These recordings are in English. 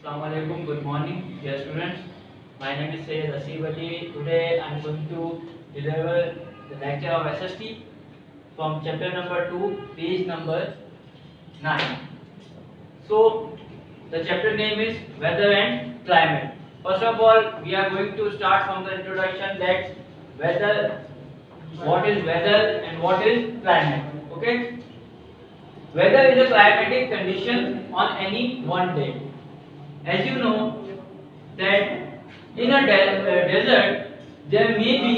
Assalamualaikum. Good morning, dear students. My name is Sayyid Asif Ali. Today I am going to deliver the lecture of SST from chapter number 2, page number 9. So, the chapter name is Weather and Climate. First of all, we are going to start from the introduction that weather, what is weather and what is climate. Okay? Weather is a climatic condition on any one day. As you know that in a desert there may be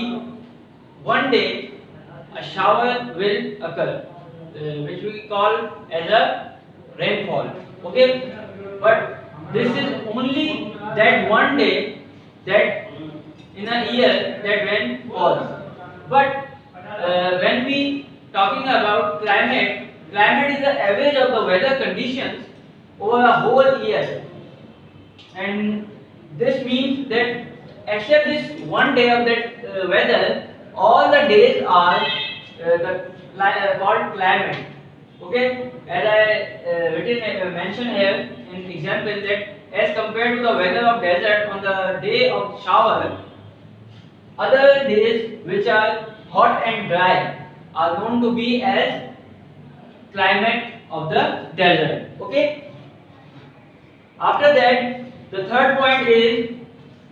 one day a shower will occur, which we call as a rainfall. Okay, but this is only that one day that in a year that rain falls. But when we talking about climate, climate is the average of the weather conditions over a whole year. And this means that except this one day of that weather, all the days are called climate. Okay, as I mentioned here in example that as compared to the weather of desert on the day of shower, other days which are hot and dry are known to be as climate of the desert. Okay. After that, the third point is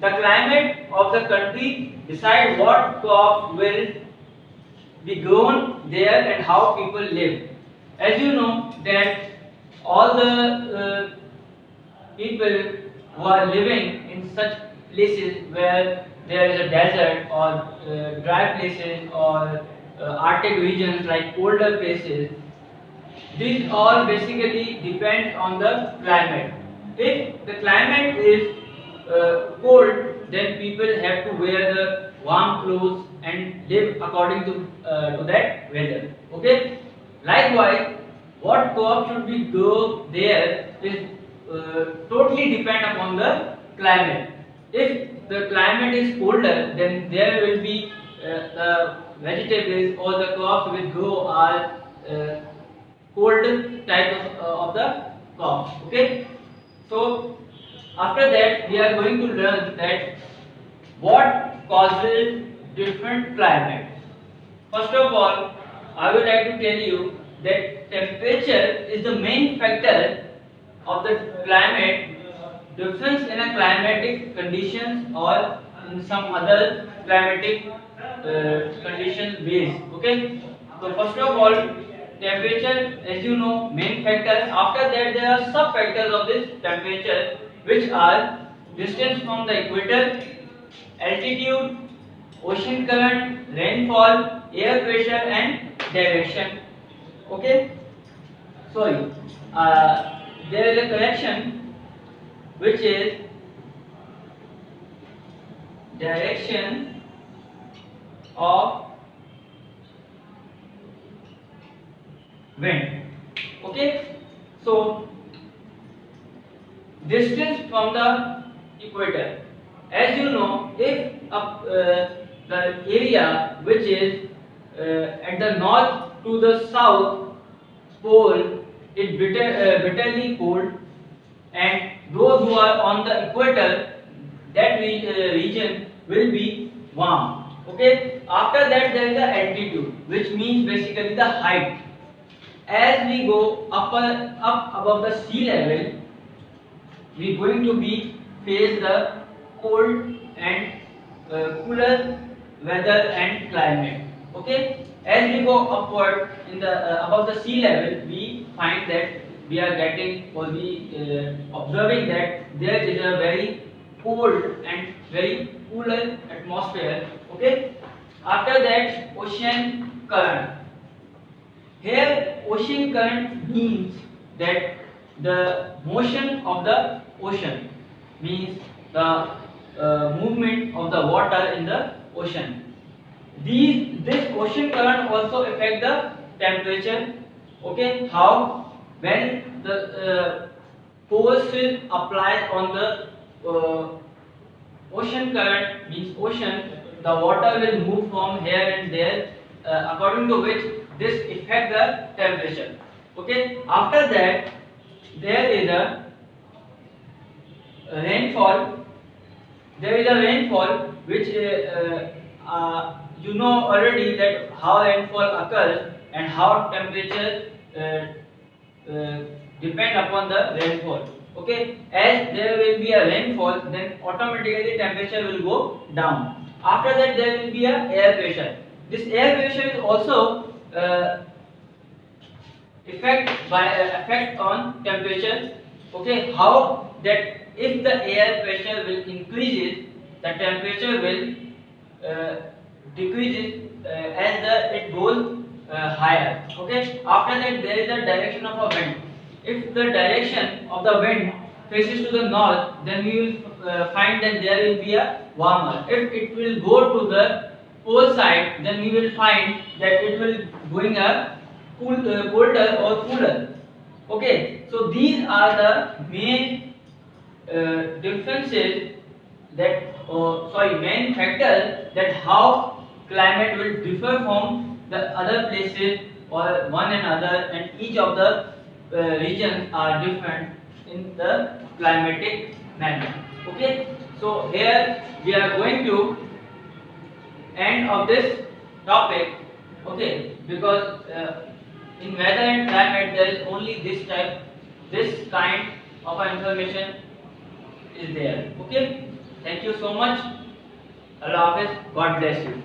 the climate of the country decide what crops will be grown there and how people live. As you know that all the people who are living in such places where there is a desert or dry places or Arctic regions like colder places, these all basically depend on the climate. If the climate is cold, then people have to wear the warm clothes and live according to that weather. Okay. Likewise, what crop should be grown there is totally depend upon the climate. If the climate is colder, then there will be the vegetables or the crops will grow are cold type of the crops. Okay. So after that we are going to learn that what causes different climates. First of all, I would like to tell you that temperature is the main factor of the climate. Difference in a climatic conditions or in some other climatic conditions base. Okay. So first of all, temperature, as you know, main factor. After that there are sub factors of this temperature, which are distance from the equator, altitude, ocean current, rainfall, air pressure and direction. Okay. Sorry, there is a correction, which is direction of wind. Okay. So distance from the equator, as you know, if the area which is at the north to the south pole is bitterly cold, and those who are on the equator, that region will be warm. Okay. After that there is the altitude, which means basically the height. As we go up above the sea level, we are going to be face the cold and cooler weather and climate. Okay. As we go upward in the above the sea level, we find that we are getting or we observing that there is a very cold and very cooler atmosphere. Okay. After that, ocean current. Here ocean current means that the motion of the ocean, means the movement of the water in the ocean. This ocean current also affect the temperature. Okay. How? When the force is applied on the ocean current, means ocean, the water will move from here and there, according to which this affect the temperature. Okay. After that there is a rainfall, there is a rainfall which you know already that how rainfall occurs and how temperature uh, depend upon the rainfall. Okay, as there will be a rainfall, then automatically temperature will go down. After that, there will be a air pressure. This air pressure is also effect on temperature. Okay, how that if the air pressure will increases, the temperature will uh, decreases as it goes higher. Okay, after that there is a direction of a wind. If the direction of the wind faces to the north, then we will find that there will be a warmer. If it will go to the pole side, then we will find that it will going a colder or cooler. Okay, so these are the main differences that main factors that how climate will differ from the other places or one another, and each of the regions are different in the climatic manner. Okay, so here we are going to end of this topic. Okay, because in weather and climate there is only this kind of information is there. Okay, thank you so much. Allah Hafiz, God bless you.